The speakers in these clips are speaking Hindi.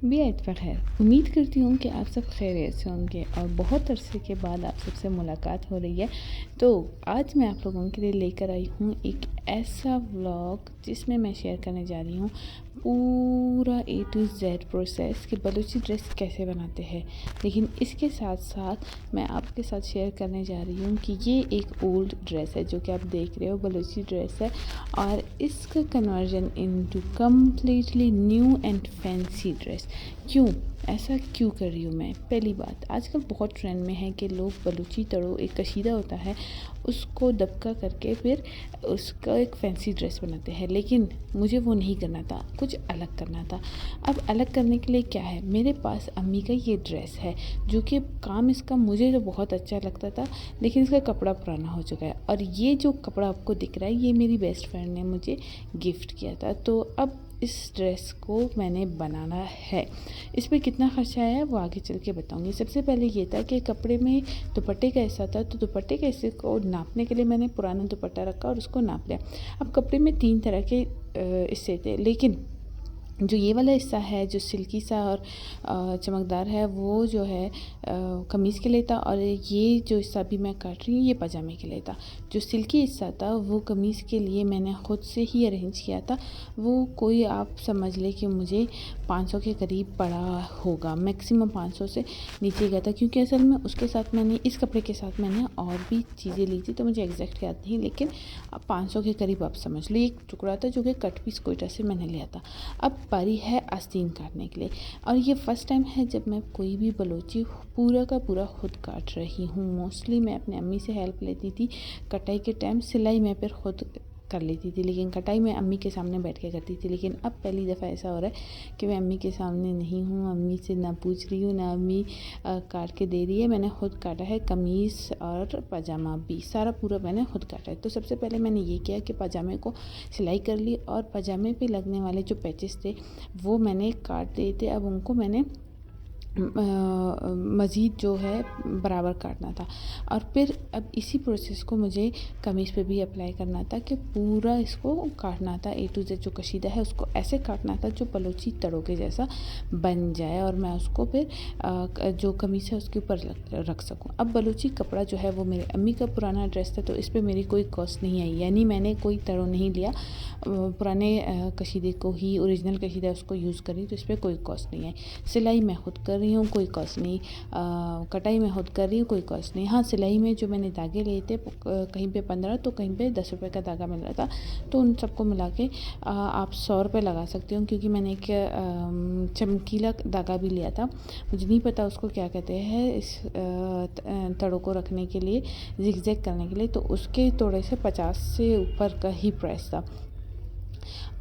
बेहद ख़ैर। उम्मीद करती हूँ कि आप सब खैरियत से होंगे और बहुत अरसे के बाद आप सबसे मुलाकात हो रही है। तो आज मैं आप लोगों के लिए लेकर आई हूँ एक ऐसा व्लॉग जिसमें मैं शेयर करने जा रही हूँ पूरा A to Z प्रोसेस कि बलूची ड्रेस कैसे बनाते हैं। लेकिन इसके साथ साथ मैं आपके साथ शेयर करने जा रही हूँ कि ये एक ओल्ड ड्रेस है जो कि आप देख रहे हो, बलूची ड्रेस है और इसका conversion into completely new and fancy dress. क्यों ऐसा क्यों कर रही हूँ मैं? पहली बात, आजकल बहुत ट्रेंड में है कि लोग बलूची तड़ो, एक कशीदा होता है, उसको दबका करके फिर उसका एक फैंसी ड्रेस बनाते हैं। लेकिन मुझे वो नहीं करना था, कुछ अलग करना था। अब अलग करने के लिए क्या है, मेरे पास अम्मी का ये ड्रेस है जो कि काम इसका मुझे तो बहुत अच्छा लगता था, लेकिन इसका कपड़ा पुराना हो चुका है। और ये जो कपड़ा आपको दिख रहा है ये मेरी बेस्ट फ्रेंड ने मुझे गिफ्ट किया था। तो अब इस ड्रेस को मैंने बनाना है। इस पर कितना खर्चा आया वो आगे चल के बताऊंगी। सबसे पहले ये था कि कपड़े में दुपट्टे का हिस्सा था, तो दुपट्टे के हिस्से को नापने के लिए मैंने पुराना दुपट्टा रखा और उसको नाप लिया। अब कपड़े में 3 तरह के हिस्से थे, लेकिन जो ये वाला हिस्सा है जो सिल्की सा और चमकदार है वो जो है कमीज़ के लिए था, और ये जो हिस्सा भी मैं काट रही हूँ ये पजामे के लिए था। जो सिल्की हिस्सा था वो कमीज़ के लिए मैंने ख़ुद से ही अरेंज किया था। वो कोई आप समझ ले कि मुझे 500 के करीब पड़ा होगा, मैक्सिमम 500 से नीचे गया था, क्योंकि असल में उसके साथ मैंने इस कपड़े के साथ मैंने और भी चीज़ें ली थी तो मुझे एग्जैक्ट याद नहीं, लेकिन अब 500 के करीब आप समझ लो। एक टुकड़ा था जो कि कट पीस कोयटा से मैंने लिया था। अब पारी है आस्तीन काटने के लिए, और ये फ़र्स्ट टाइम है जब मैं कोई भी बलोची पूरा का पूरा खुद काट रही हूँ। मोस्टली मैं अपने अम्मी से हेल्प लेती थी कटाई के टाइम, सिलाई मैं फिर खुद कर लेती थी, लेकिन कटाई मैं अम्मी के सामने बैठ के करती थी। लेकिन अब पहली दफ़ा ऐसा हो रहा है कि मैं अम्मी के सामने नहीं हूँ, अम्मी से ना पूछ रही हूँ, ना अम्मी काट के दे रही है। मैंने खुद काटा है कमीज़ और पजामा भी, सारा पूरा मैंने खुद काटा है। तो सबसे पहले मैंने ये किया कि पजामे को सिलाई कर ली, और पजामे पे लगने वाले जो पैचेस थे वो मैंने काट दिए थे। अब उनको मैंने मज़ीद जो है बराबर काटना था, और फिर अब इसी प्रोसेस को मुझे कमीज़ पे भी अप्लाई करना था कि पूरा इसको काटना था। A to Z जो कशीदा है उसको ऐसे काटना था जो बलोची तड़ों के जैसा बन जाए, और मैं उसको फिर जो कमीज़ है उसके ऊपर रख सकूं। अब बलोची कपड़ा जो है वो मेरे अम्मी का पुराना ड्रेस था, तो इस पर मेरी कोई कॉस्ट नहीं आई, यानी मैंने कोई तड़ो नहीं लिया, पुराने कशीदे को ही, ओरिजिनल कशीदा उसको यूज़ करी, तो इस पर कोई कॉस्ट नहीं आई। सिलाई मैं खुद कर रही हूँ, कोई कॉस्ट नहीं। कटाई मैं खुद कर रही हूँ, कोई कॉस्ट नहीं। हाँ, सिलाई में जो मैंने धागे लिए थे कहीं पे 15 तो कहीं पे 10 रुपये का धागा मिल रहा था, तो उन सबको मिला के आप 100 रुपये लगा सकते हो, क्योंकि मैंने एक चमकीला धागा भी लिया था, मुझे नहीं पता उसको क्या कहते हैं, इस तड़ों को रखने के लिए, जिगजैग करने के लिए, तो उसके थोड़े से 50 से ऊपर का ही प्राइस था।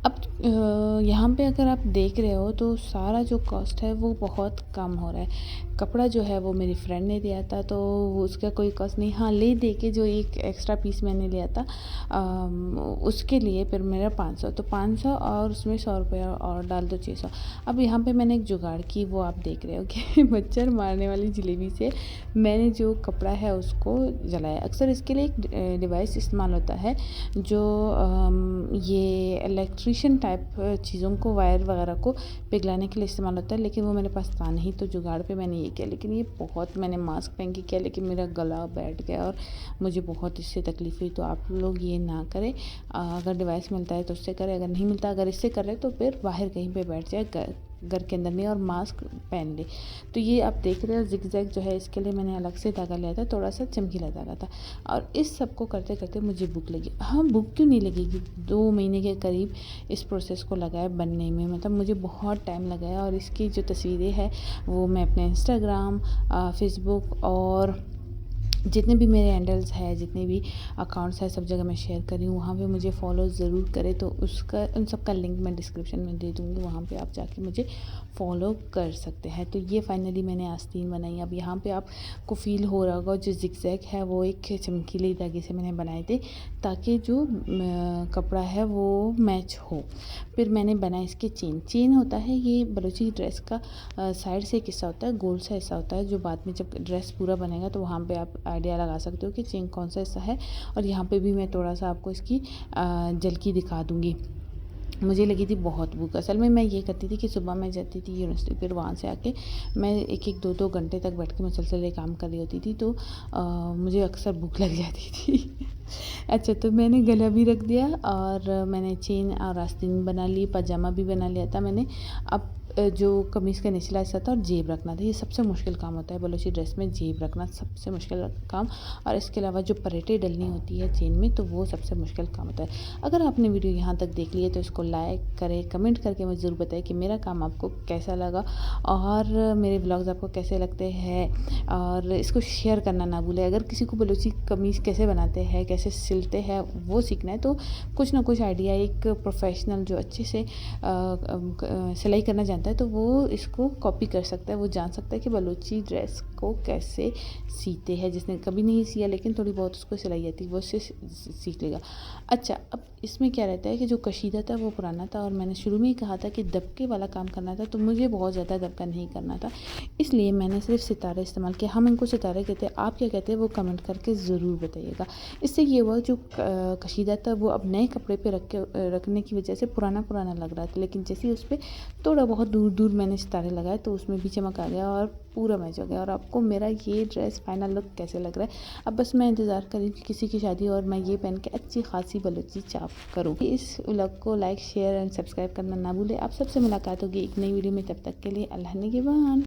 अब यहाँ पे अगर आप देख रहे हो तो सारा जो कॉस्ट है वो बहुत कम हो रहा है। कपड़ा जो है वो मेरी फ्रेंड ने दिया था, तो उसका कोई कॉस्ट नहीं। हाँ, ले दे के जो एक एक्स्ट्रा पीस मैंने लिया था उसके लिए फिर मेरा 500, तो 500 और उसमें 100 रुपये और डाल दो 600। अब यहाँ पे मैंने एक जुगाड़ की, वो आप देख रहे हो कि मच्छर मारने वाली जलेबी से मैंने जो कपड़ा है उसको जलाया। अक्सर इसके लिए एक डिवाइस इस्तेमाल होता है जो ये इलेक्ट्रिशियन टाइप चीज़ों को, वायर वगैरह को पिघलाने के लिए इस्तेमाल होता है, लेकिन वो मेरे पास था नहीं, तो जुगाड़ पे मैंने ये किया। लेकिन ये बहुत, मैंने मास्क पहन के किया लेकिन मेरा गला बैठ गया और मुझे बहुत इससे तकलीफ़ हुई। तो आप लोग ये ना करें, अगर डिवाइस मिलता है तो उससे करें, अगर नहीं मिलता, अगर इससे कर रहे तो फिर बाहर कहीं पे बैठ जाए, घर के अंदर नहीं, और मास्क पहन ले। तो ये आप देख रहे हो जिगजैग जो है, इसके लिए मैंने अलग से धागा लिया था, थोड़ा सा चमकीला धागा था। और इस सब को करते करते मुझे भूख लगी। हाँ, भूख क्यों नहीं लगेगी, 2 महीने के करीब इस प्रोसेस को लगा है बनने में, मतलब मुझे बहुत टाइम लगा है। और इसकी जो तस्वीरें हैं वो मैं अपने इंस्टाग्राम, फेसबुक और जितने भी मेरे हैंडल्स हैं, जितने भी अकाउंट्स हैं, सब जगह मैं शेयर कर रही हूँ। वहाँ पे मुझे फॉलो ज़रूर करें, तो उसका उन सब का लिंक मैं डिस्क्रिप्शन में दे दूँगी, वहाँ पे आप जाके मुझे फॉलो कर सकते हैं। तो ये फाइनली मैंने आस्तीन बनाई। अब यहाँ पे आपको फ़ील हो रहा होगा जो जिगजैग है वो एक चमकीले धागे से मैंने बनाए थे, ताकि जो कपड़ा है वो मैच हो। फिर मैंने बनाया इसके चेन होता है, ये बलूची ड्रेस का साइड से एक हिस्सा होता है, गोल सा हिस्सा होता है, जो बाद में जब ड्रेस पूरा बनेगा तो वहाँ पे आप आइडिया लगा सकते हो कि चेन कौन सा हिस्सा है। और यहाँ पे भी मैं थोड़ा सा आपको इसकी झलकी दिखा दूँगी। मुझे लगी थी बहुत भूख। असल में मैं ये करती थी कि सुबह मैं जाती थी यूनिवर्सिटी, फिर वहाँ से आके मैं 1-1 2-2 घंटे तक बैठ के मुसलसल ये काम कर रही होती थी, तो मुझे अक्सर भूख लग जाती थी। अच्छा, तो मैंने गला भी रख दिया और मैंने चेन और आस्तीन बना ली, पजामा भी बना लिया था मैंने। अब जो कमीज़ का निचला हिस्सा था और जेब रखना था, ये सबसे मुश्किल काम होता है बलोची ड्रेस में, जेब रखना सबसे मुश्किल काम। और इसके अलावा जो पलेटें डलनी होती है चेन में, तो वो सबसे मुश्किल काम होता है। अगर आपने वीडियो यहाँ तक देख ली है तो इसको लाइक करें, कमेंट करके मुझे ज़रूर बताएं कि मेरा काम आपको कैसा लगा और मेरे व्लॉग्स आपको कैसे लगते हैं, और इसको शेयर करना ना भूलें। अगर किसी को बलोची कमीज़ कैसे बनाते हैं, कैसे सिलते हैं वो सीखना है, तो कुछ ना कुछ आइडिया एक प्रोफेशनल जो अच्छे से सिलाई करना जानता है तो वो इसको कॉपी कर सकता है, वो जान सकता है कि बलोची ड्रेस को कैसे सीते हैं। जिसने कभी नहीं सिया लेकिन थोड़ी बहुत उसको सिलाई आती है, वो उससे सीख लेगा। अच्छा, अब इसमें क्या रहता है कि जो कशीदा था वो पुराना था और मैंने शुरू में ही कहा था कि दबके वाला काम करना था, तो मुझे बहुत ज़्यादा दबका नहीं करना था, इसलिए मैंने सिर्फ सितारे इस्तेमाल किए। हम इनको सितारे कहते हैं, आप क्या कहते हैं वो कमेंट करके ज़रूर बताइएगा। इससे ये हुआ जो कशीदा था वो अब नए कपड़े पे रखने की वजह से पुराना पुराना लग रहा था, लेकिन जैसे ही उस पर थोड़ा बहुत दूर दूर मैंने सितारे लगाए तो उसमें भी चमक आ गया और पूरा मैच हो गया। और आपको मेरा ये ड्रेस फाइनल लुक कैसे लग रहा है, अब बस मैं इंतज़ार करी कि किसी की शादी और मैं ये पहन के अच्छी खासी बलोची चाप करूँ। इस व्लॉग को लाइक, शेयर एंड सब्सक्राइब करना ना भूलें। आप सबसे मुलाकात होगी एक नई वीडियो में, तब तक के लिए अल्लाह निगहबान।